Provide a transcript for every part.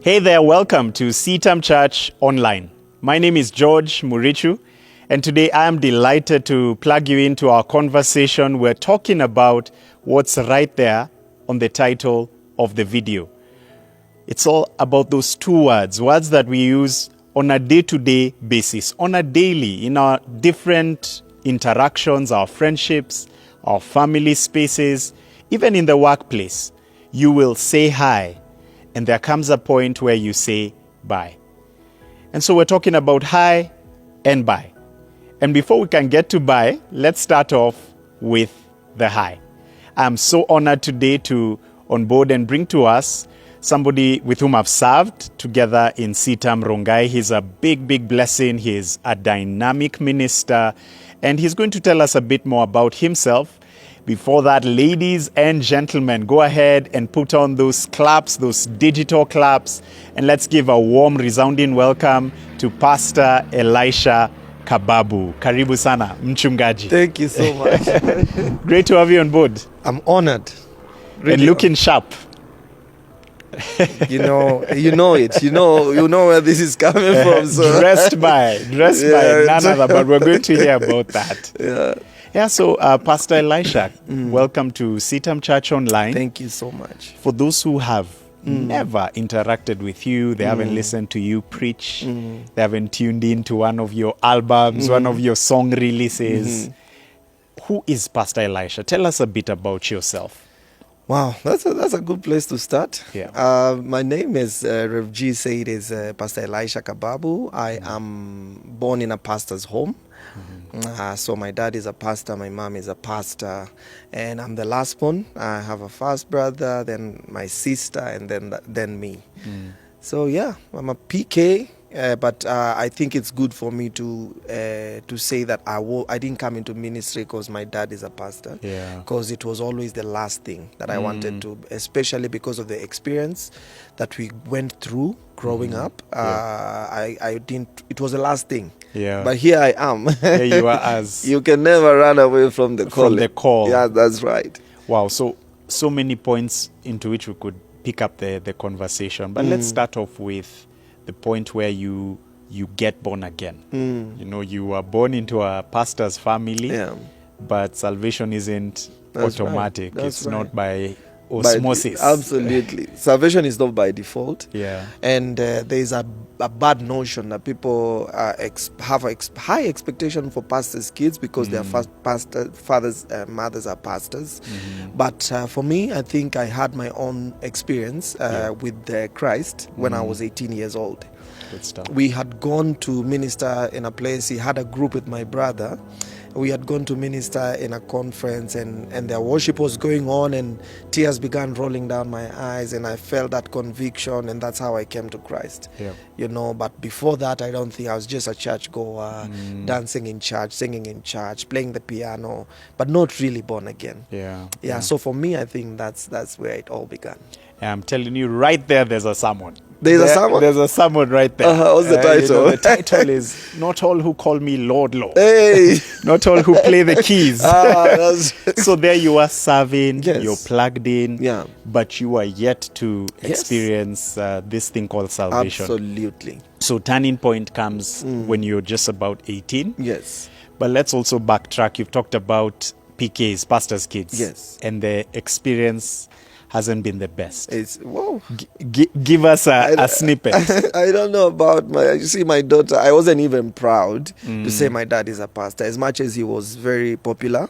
Hey there, welcome to CTAM Church Online. My name is George Murichu, and today I am delighted to plug you into our conversation. We're talking about what's right there on the title of the video. It's all about those two words that we use on a day-to-day basis, on a daily, in our different interactions, our friendships, our family spaces, even in the workplace. You will say hi, and there comes a point where you say bye. And so we're talking about hi and bye. And before we can get to bye, let's start off with the hi. I'm so honored today to onboard and bring to us somebody with whom I've served together in CTAM Rongai. He's a big blessing. He's a dynamic minister, and he's going to tell us a bit more about himself. Before that, ladies and gentlemen, go ahead and put on those claps, those digital claps, and let's give a warm, resounding welcome to Pastor Elisha Kababu. Karibu sana, mchungaji. Thank you so much. Great to have you on board. I'm honored. Really and looking sharp. You know it. You know where this is coming from. So. Dressed by none other, but we're going to hear about that. Yeah, so Pastor Elisha, welcome to CTAM Church Online. Thank you so much. For those who have never interacted with you, they haven't listened to you preach, they haven't tuned in to one of your albums, one of your song releases. Who is Pastor Elisha? Tell us a bit about yourself. Wow, that's a good place to start. Yeah. My name is Rev G said is Pastor Elisha Kababu. I am born in a pastor's home. So my dad is a pastor, my mom is a pastor, and I'm the last one. I have a first brother, then my sister, and then me. So yeah, I'm a PK. But I think it's good for me to say that I didn't come into ministry because my dad is a pastor. Yeah. Because it was always the last thing that I wanted to, especially because of the experience that we went through growing up. I didn't. It was the last thing. Yeah. But here I am. Here you are as you can never run away from the call. From the call. Yeah, that's right. Wow. So many points into which we could pick up the conversation. But let's start off with the point where you get born again. You know, you were born into a pastor's family, but salvation isn't automatic. Right. It's not by osmosis. Absolutely. Salvation is not by default. Yeah. And there's a bad notion that people have a high expectation for pastors' kids because their fathers, mothers are pastors. But for me, I think I had my own experience with Christ when I was 18 years old. Good stuff. We had gone to minister in a place. He had a group with my brother. We had gone to minister in a conference, and their worship was going on, and tears began rolling down my eyes, and I felt that conviction, and that's how I came to Christ. Yeah. You know, but before that, I don't think I was just a church goer, dancing in church, singing in church, playing the piano, but not really born again. Yeah. So for me, I think that's where it all began. I'm telling you, right there's a sermon. There's a sermon? There's a sermon right there. What's the title? You know, the title is Not All Who Call Me Lord, Lord. Hey! Not all who play the keys. So there you are serving, Yes. you're plugged in, Yeah. but you are yet to experience this thing called salvation. Absolutely. So turning point comes when you're just about 18. Yes. But let's also backtrack. You've talked about PKs, pastors' kids. Yes. And the experience hasn't been the best. It's whoa. Give us a snippet. I don't know about my daughter. I wasn't even proud to say my dad is a pastor, as much as he was very popular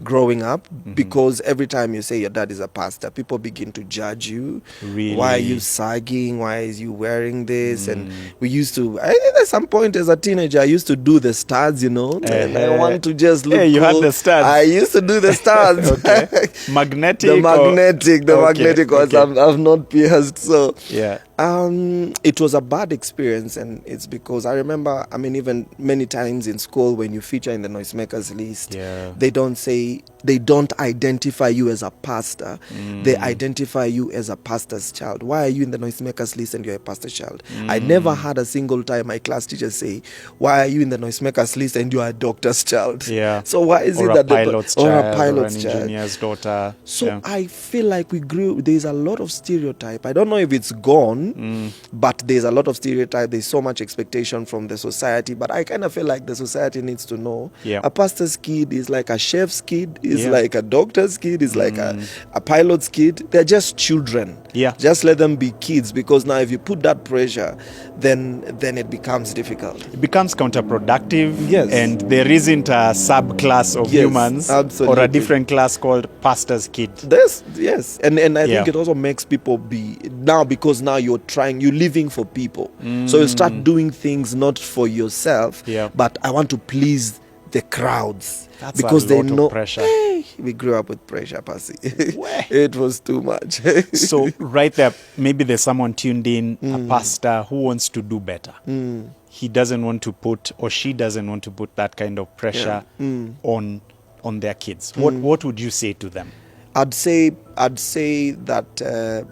growing up, because every time you say your dad is a pastor, people begin to judge you. Really? Why are you sagging? Why is you wearing this? And we used to, at some point as a teenager, I used to do the studs, and I want to just look you cool. had the studs. I used to do the studs. Okay. Magnetic? The magnetic ones. I've not pierced. So yeah. It was a bad experience, and it's because I remember, even many times in school when you feature in the noisemakers list, they don't identify you as a pastor. They identify you as a pastor's child. Why are you in the noisemakers list and you're a pastor's child? I never had a single time my class teacher say, why are you in the noisemakers list and you are a doctor's child? Yeah. So why is or it that pilot's or child, a pilot's or an child? engineer's daughter? So I feel like there's a lot of stereotype. I don't know if it's gone, done, but there's a lot of stereotype. There's so much expectation from the society. But I kind of feel like the society needs to know Yeah. a pastor's kid is like a chef's kid, is Yeah. like a doctor's kid, is like a pilot's kid. They're just children. Yeah. Just let them be kids, because now if you put that pressure, then it becomes difficult. It becomes counterproductive. Yes. And there isn't a subclass of Yes, humans or absolutely. a different class called pastor's kid. Yes, and I Yeah. think it also makes people be now, because now you're living for people, so you start doing things not for yourself, Yeah. but I want to please the crowds. That's because a they lot of know pressure. Hey, we grew up with pressure, Percy. Weh. It was too much. So right there, maybe there's someone tuned in, a pastor who wants to do better. He doesn't want to put, or she doesn't want to put that kind of pressure on their kids. What would you say to them? I'd say that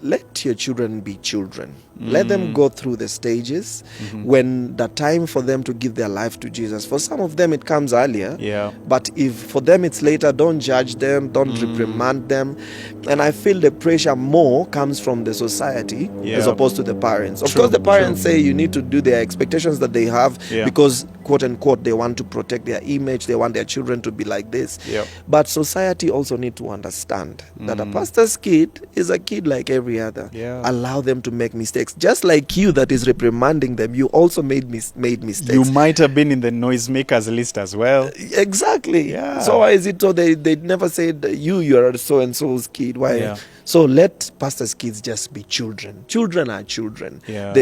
let your children be children. Let them go through the stages when the time for them to give their life to Jesus. For some of them, it comes earlier. Yeah. But if for them it's later, don't judge them, don't reprimand them. And I feel the pressure more comes from the society as Yeah. opposed to the parents. Of True, course, the parents say you need to do their expectations that they have Yeah. because, quote unquote, they want to protect their image. They want their children to be like this. Yeah. But society also need to understand that a pastor's kid is a kid like every other. Yeah. Allow them to make mistakes. Just like you that is reprimanding them, you also made mistakes. You might have been in the noisemakers list as well. Exactly. Yeah. So why is it so they never said you are so and so's kid? Why? Yeah. So let pastors' kids just be children. Children are children. Yeah.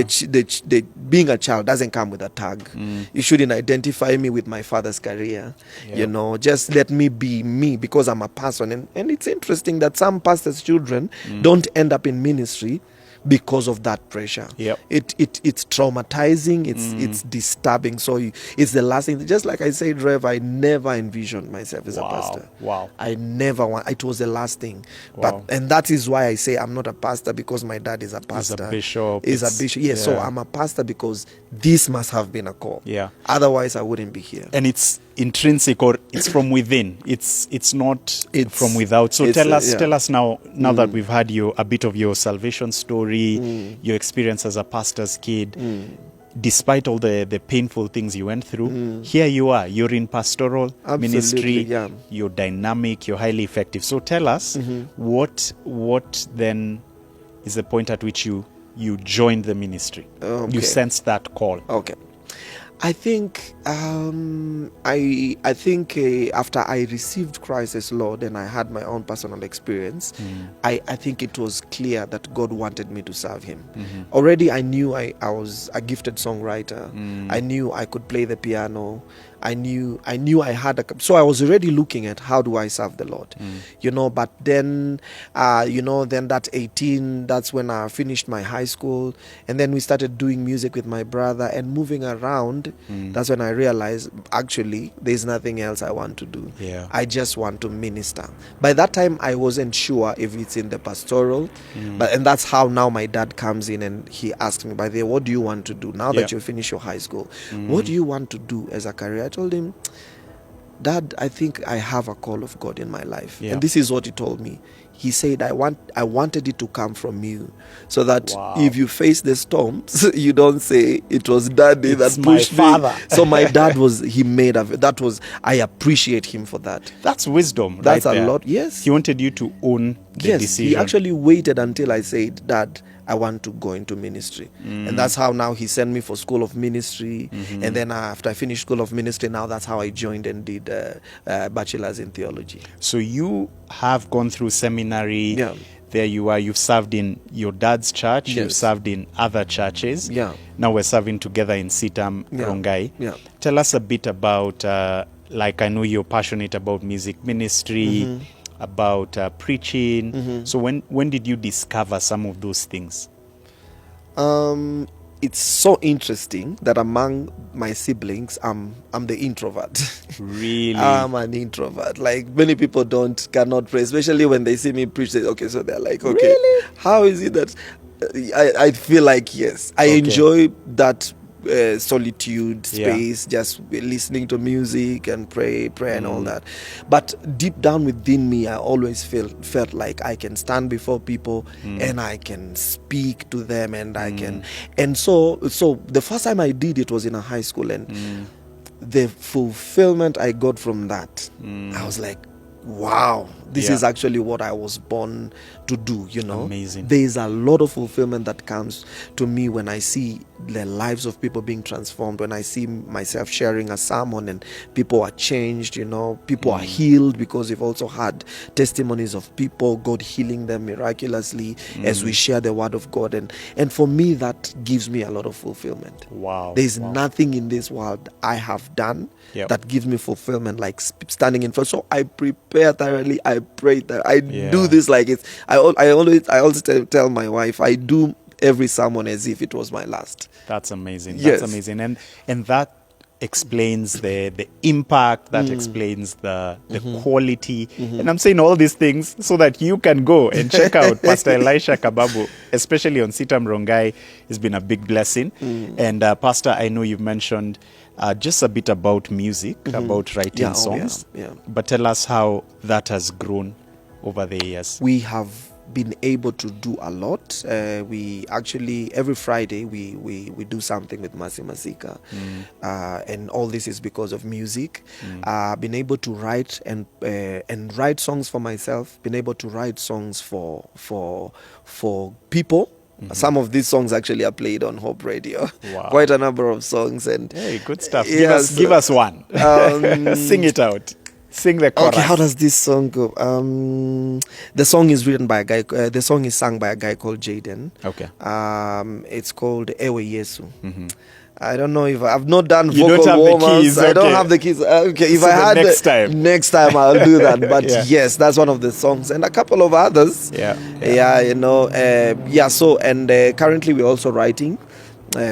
Being a child doesn't come with a tag. You shouldn't identify me with my father's career. Yeah. Just let me be me because I'm a person. And it's interesting that some pastors' children don't end up in ministry because of that pressure. Yep. It's traumatizing, it's disturbing. So it's the last thing. Just like I said, Rev, I never envisioned myself as a pastor. Wow. I never want. It was the last thing. Wow. And that is why I say I'm not a pastor because my dad is a pastor. He's a bishop. He's a It's- bishop. Yes. So yeah. I'm a pastor because this must have been a call. Yeah. Otherwise, I wouldn't be here. And it's intrinsic, or it's from within. It's not It's- from without. So it's, tell us yeah. tell us now that we've had a bit of your salvation story, your experience as a pastor's kid. Despite all the painful things you went through, here you are. You're in pastoral Absolutely, ministry. yeah. You're dynamic. You're highly effective. So tell us what then is the point at which you joined the ministry. Okay. You sensed that call. Okay. I think I think after I received Christ as Lord and I had my own personal experience, I think it was clear that God wanted me to serve Him. Already I knew I was a gifted songwriter. I knew I could play the piano. I knew I had so I was already looking at how do I serve the Lord, but then, then that 18, that's when I finished my high school, and then we started doing music with my brother and moving around. That's when I realized actually there's nothing else I want to do. Yeah. I just want to minister. By that time, I wasn't sure if it's in the pastoral, and that's how now my dad comes in and he asks me, by the way, what do you want to do now that you finish your high school? What do you want to do as a career? I told him, Dad, I think I have a call of God in my life. Yeah. And this is what he told me. He said, I wanted it to come from you, so that Wow. if you face the storms, you don't say it was Daddy It's that my pushed me. father. So my dad I appreciate him for that. That's wisdom. That's right a there. lot. Yes. He wanted you to own the Yes, decision. he actually waited until I said, Dad, I want to go into ministry. And that's how now he sent me for School of Ministry. And then after I finished School of Ministry, now that's how I joined and did Bachelor's in Theology. So you have gone through seminary. Yeah. There you are. You've served in your dad's church. You've Yes. served in other churches. Yeah. Now we're serving together in Sitam, Yeah. Rongai. Yeah. Tell us a bit about, I know you're passionate about music ministry, about preaching. So when did you discover some of those things? It's so interesting that among my siblings, I'm the introvert. Really? I'm an introvert. Like many people cannot pray, especially when they see me preach. So they're like, okay, how is it that I feel like yes, I Okay. enjoy that solitude space, just listening to music and pray and all that. But deep down within me, I always felt like I can stand before people and I can speak to them, and I can. And so the first time I did it was in a high school, and the fulfillment I got from that, I was like, wow, this is actually what I was born to do, you know. Amazing. There is a lot of fulfillment that comes to me when I see the lives of people being transformed, when I see myself sharing a sermon and people are changed, you know, people are healed, because we've also had testimonies of people, God healing them miraculously as we share the word of God. And for me, that gives me a lot of fulfillment. Wow. There's nothing in this world I have done that gives me fulfillment like standing in front. So I prepare thoroughly, I pray that I do this like it's. I always tell my wife, I do every sermon as if it was my last. That's amazing. Yes. That's amazing. And that explains the impact, that explains the quality. And I'm saying all these things so that you can go and check out Pastor Elisha Kababu, especially on CITAM Rongai. It's been a big blessing. And Pastor, I know you've mentioned just a bit about music, about writing songs. But tell us how that has grown over the years. We have been able to do a lot. We actually every Friday we do something with Mercy Masika, and all this is because of music. Been able to write and write songs for myself. Been able to write songs for people. Some of these songs actually are played on Hope Radio. Wow. Quite a number of songs. And hey, good stuff. Give us one. Sing it out. Sing the chorus. Okay, how does this song go? The song is written by a guy. The song is sung by a guy called Jaden. Okay. It's called Ewe Yesu. I don't know if I've not done vocal don't have warm-ups. the keys. I don't Okay. have the keys. Okay, if So I had next time I'll do that. But yes, that's one of the songs, and a couple of others. You know. So currently we're also writing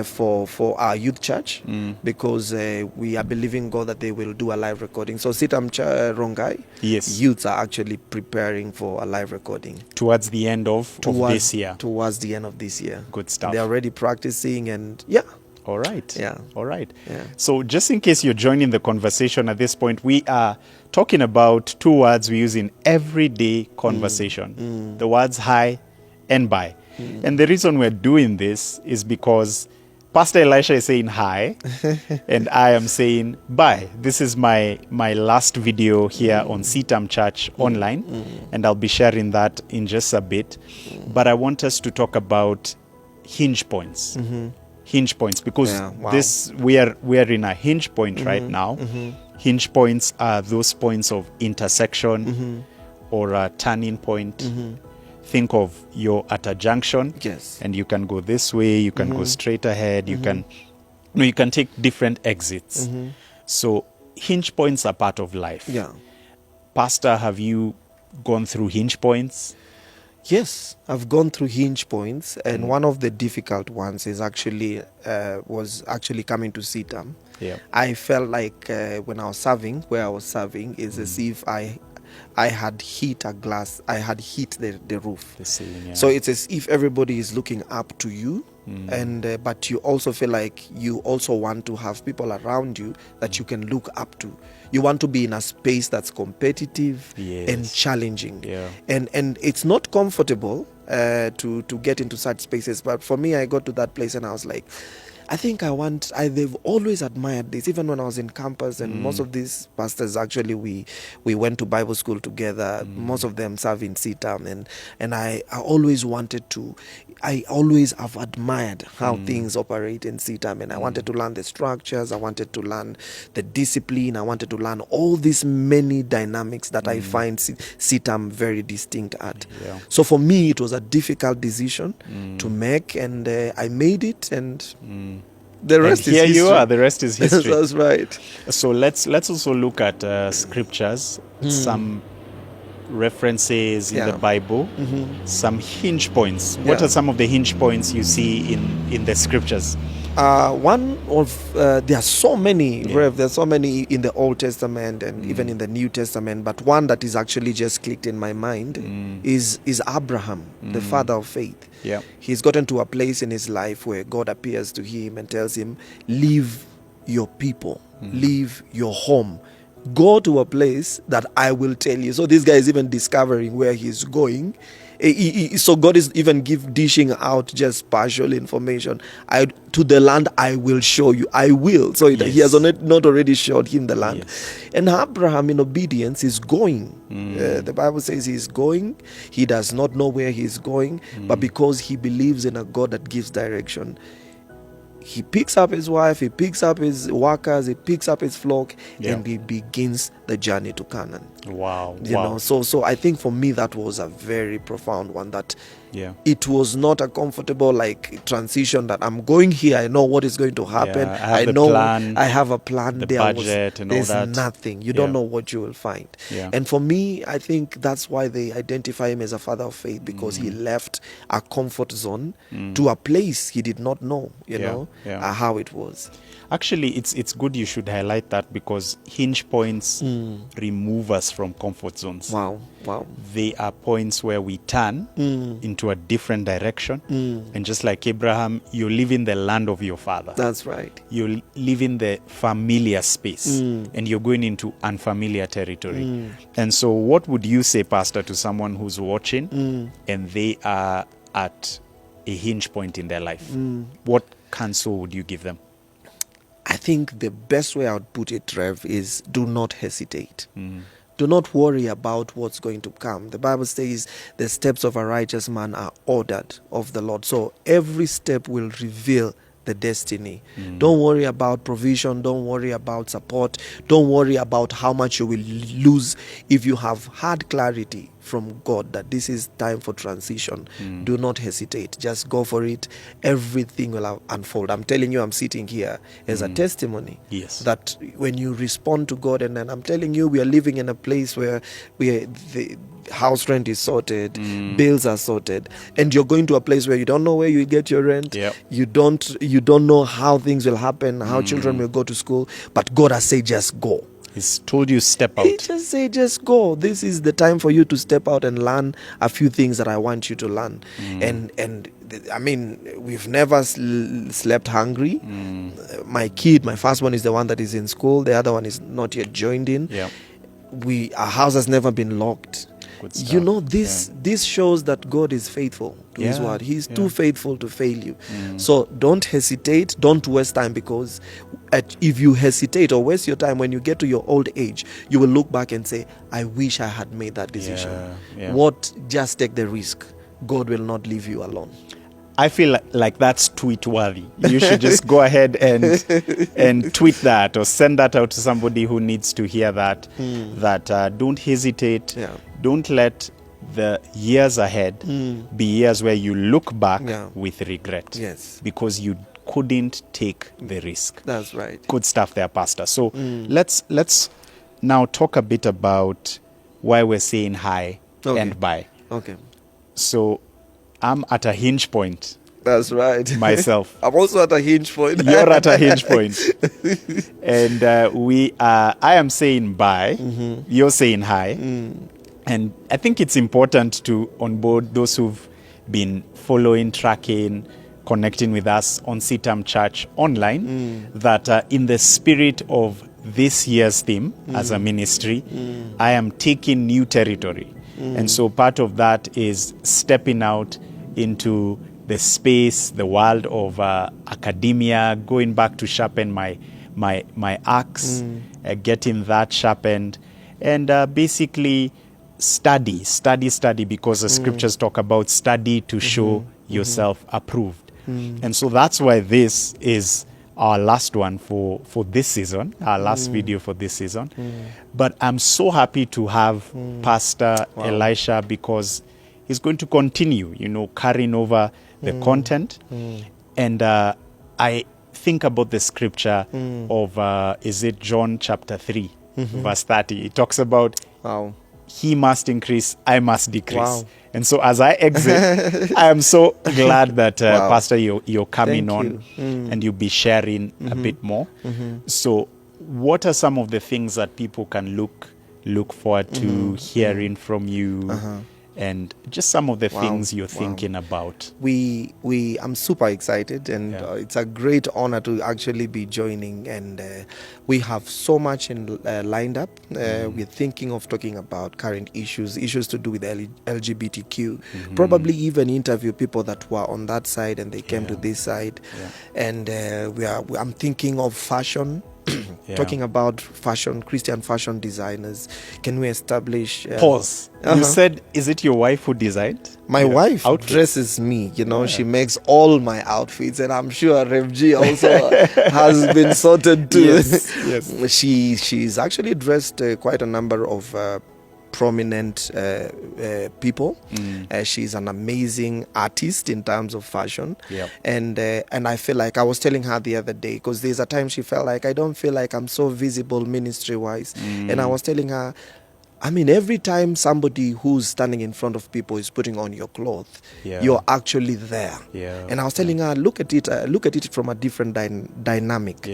for our youth church, because we are believing God that they will do a live recording. So CITAM Rongai, youths are actually preparing for a live recording towards the end of this year. Towards the end of this year. Good stuff. They're already practicing, and all right. Yeah. All right. Yeah. So just in case you're joining the conversation at this point, we are talking about two words we use in everyday conversation. The words hi and bye. And the reason we're doing this is because Pastor Elisha is saying hi and I am saying bye. This is my last video here on CITAM Church Online, and I'll be sharing that in just a bit. But I want us to talk about hinge points. Hinge points, because we are in a hinge point right now. Hinge points are those points of intersection or a turning point. Think of you're at a junction, and you can go this way, you can go straight ahead, you can take different exits. So hinge points are part of life. Pastor, have you gone through hinge points? Yes, I've gone through hinge points, and one of the difficult ones is was actually coming to CITAM. I felt like when I was serving, where I was serving, is as if I had hit a glass, I had hit the roof. The ceiling, So it's as if everybody is looking up to you, and but you also feel like you also want to have people around you that you can look up to. You want to be in a space that's competitive and challenging. And it's not comfortable to get into such spaces. But for me, I got to that place and I was like, I think they've always admired this, even when I was in campus, and most of these pastors, actually, we went to Bible school together. Most of them serve in CITAM, and I always have admired how things operate in CITAM, and I wanted to learn the structures, I wanted to learn the discipline, I wanted to learn all these many dynamics that I find CITAM very distinct at. So for me, it was a difficult decision to make, and I made it, and the rest is history. Here you are, the rest is history. That's right. So let's also look at scriptures, some references in the Bible, some hinge points. What are some of the hinge points you see in the scriptures? One of there are so many, Yeah. Rev. There are so many in the Old Testament and even in the New Testament. But one that is actually just clicked in my mind is Abraham, the father of faith. Yeah. He's gotten to a place in his life where God appears to him and tells him, "Leave your people, leave your home, go to a place that I will tell you." So this guy is even discovering where he's going. So God is even dishing out just partial information. To the land I will show you. I will. So he has not already showed him the land. Yes. And Abraham, in obedience, is going. The Bible says he's going. He does not know where he's going, but because he believes in a God that gives direction, he picks up his wife, he picks up his workers, he picks up his flock, and he begins the journey to Canaan. Wow. You know, so I think for me that was a very profound one. That it was not a comfortable transition that I'm going here, I know what is going to happen. I know plan, I have a plan. the budget and all there's that. nothing. You don't know what you will find. And for me, I think that's why they identify him as a father of faith, because he left a comfort zone to a place he did not know, you know, how it was. Actually, it's good you should highlight that, because hinge points remove us from comfort zones. Wow. They are points where we turn into a different direction. And just like Abraham, you live in the land of your father. That's right. You live in the familiar space and you're going into unfamiliar territory. And so what would you say, Pastor, to someone who's watching and they are at a hinge point in their life? What counsel would you give them? I think the best way I would put it, Rev, is do not hesitate. Do not worry about what's going to come. The Bible says the steps of a righteous man are ordered of the Lord. So every step will reveal the destiny. Don't worry about provision. Don't worry about support. Don't worry about how much you will lose. If you have had clarity from God that this is time for transition, do not hesitate. Just go for it. Everything will unfold. I'm telling you, I'm sitting here as a testimony that when you respond to God, and then I'm telling you, we are living in a place where the house rent is sorted, bills are sorted, and you're going to a place where you don't know where you get your rent. You don't know how things will happen, how children will go to school, but God has said just go. He's told you step out. He just said just go. This is the time for you to step out and learn a few things that I want you to learn. And I mean, we've never slept hungry. My first one is the one that is in school. The other one is not yet joined in. Our house has never been locked. You know, this shows that God is faithful to his word. He's too faithful to fail you. So don't hesitate. Don't waste time, because if you hesitate or waste your time, when you get to your old age, you will look back and say, I wish I had made that decision. Just take the risk. God will not leave you alone. I feel like that's tweet worthy. You should just go ahead and tweet that, or send that out to somebody who needs to hear that. That don't hesitate. Don't let the years ahead be years where you look back with regret. Because you couldn't take the risk. That's right. Good stuff there, Pastor. So let's now talk a bit about why we're saying hi and bye. Okay. So I'm at a hinge point. That's right. Myself. I'm also at a hinge point. You're at a hinge point. And I am saying bye. You're saying hi. And I think it's important to onboard those who've been following, tracking, connecting with us on CITAM Church online, that in the spirit of this year's theme as a ministry, I am taking new territory. And so part of that is stepping out into the space, the world of academia, going back to sharpen my axe, getting that sharpened, and basically study, because the scriptures talk about study to show yourself approved. And so that's why this is our last one for this season, our last video for this season. But I'm so happy to have Pastor Elisha, because he's going to continue, carrying over the content. And I think about the scripture of, is it John chapter 3, verse 30? It talks about, he must increase, I must decrease. And so as I exit, I am so glad that, Wow. Pastor, you're coming Thank on you. and you'll be sharing a bit more. So what are some of the things that people can look forward to hearing from you? And just some of the things you're thinking about. I'm super excited, and it's a great honor to actually be joining. And we have so much lined up. We're thinking of talking about current issues to do with LGBTQ. Probably even interview people that were on that side and they came to this side. And I'm thinking of fashion. Talking about fashion, Christian fashion designers. Can we establish... Pause. You said, is it your wife who designed? My wife outfits? dresses me, she makes all my outfits, and I'm sure Rev G also has been sorted too. Yes. She's actually dressed quite a number of prominent people. She's an amazing artist in terms of fashion. And I feel like, I was telling her the other day, because there's a time she felt like, I don't feel like I'm so visible ministry wise. And I was telling her, I mean, every time somebody who's standing in front of people is putting on your clothes, you're actually there. And I was telling her, look at it from a different dynamic.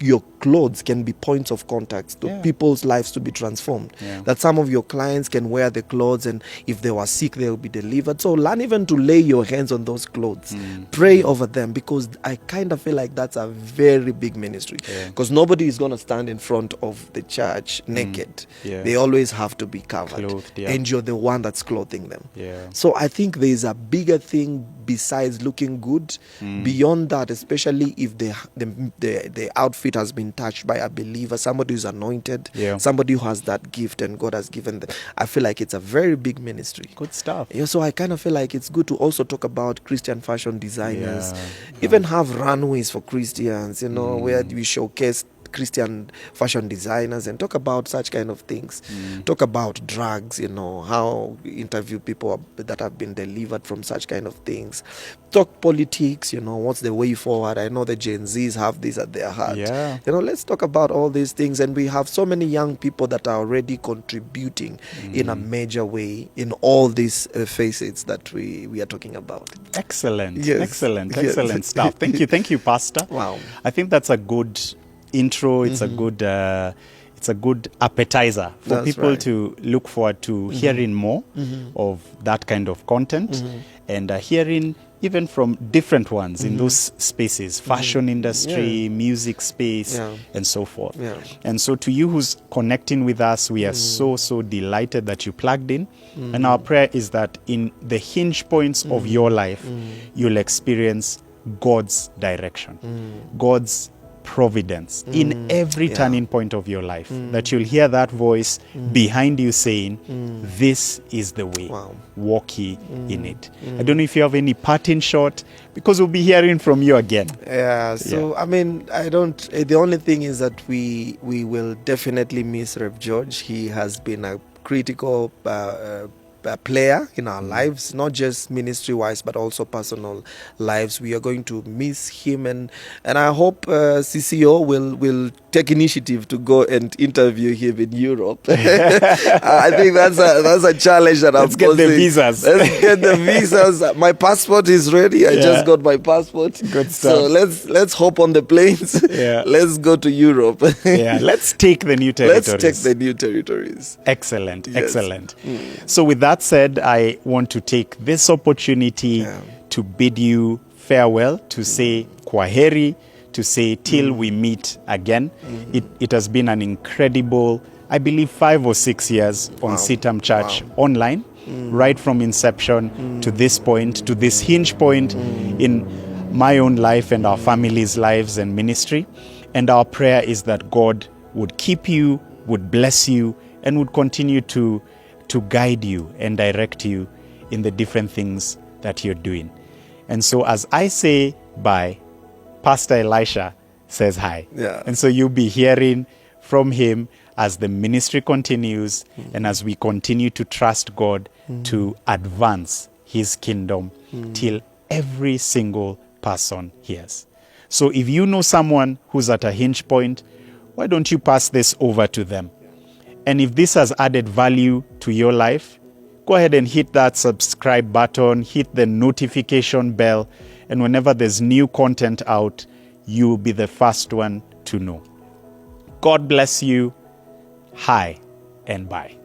Your clothes can be points of contact to people's lives to be transformed. That some of your clients can wear the clothes, and if they were sick, they'll be delivered. So learn even to lay your hands on those clothes. Pray over them, because I kind of feel like that's a very big ministry. Because nobody is going to stand in front of the church naked. They always have to be covered. Clothed, and you're the one that's clothing them. So I think there's a bigger thing besides looking good. Beyond that, especially if the outfit has been touched by a believer, somebody who's anointed, somebody who has that gift and God has given them. I feel like it's a very big ministry. Good stuff. So I kind of feel like it's good to also talk about Christian fashion designers, even have runways for Christians, where we showcase Christian fashion designers and talk about such kind of things. Talk about drugs, how interview people that have been delivered from such kind of things. Talk politics, what's the way forward. I know the Gen Zs have this at their heart. Let's talk about all these things. And we have so many young people that are already contributing in a major way in all these facets that we are talking about. Excellent. Excellent stuff. Thank you, Pastor. Wow. I think that's a good intro. It's a good appetizer for people to look forward to hearing more of that kind of content and hearing even from different ones in those spaces, fashion industry, music space, and so forth. And so to you who's connecting with us, we are so delighted that you plugged in. And our prayer is that in the hinge points of your life, you'll experience God's direction, God's providence in every turning point of your life, that you'll hear that voice behind you saying, this is the way, walk ye in it. I don't know if you have any parting shot, because we'll be hearing from you again. I mean, the only thing is that we will definitely miss Rev George. He has been a critical player in our lives, not just ministry wise but also personal lives. We are going to miss him, and I hope CCO will take initiative to go and interview him in Europe. I think that's a challenge that Let's get the visas. Let's get the visas. My passport is ready. I just got my passport. Good stuff. So let's hop on the planes. Let's go to Europe. Let's take the new territories. Excellent. So with that said, I want to take this opportunity to bid you farewell, to say kwaheri, to say till we meet again. It has been an incredible, I believe, 5 or 6 years on CITAM Church online, right from inception to this point, to this hinge point in my own life and our family's lives and ministry. And our prayer is that God would keep you, would bless you, and would continue to guide you and direct you in the different things that you're doing. And so as I say bye, Pastor Elisha says hi. And so you'll be hearing from him as the ministry continues and as we continue to trust God to advance his kingdom till every single person hears. So if you know someone who's at a hinge point, why don't you pass this over to them? And if this has added value to your life, go ahead and hit that subscribe button, hit the notification bell, and whenever there's new content out, you'll be the first one to know. God bless you. Hi and bye.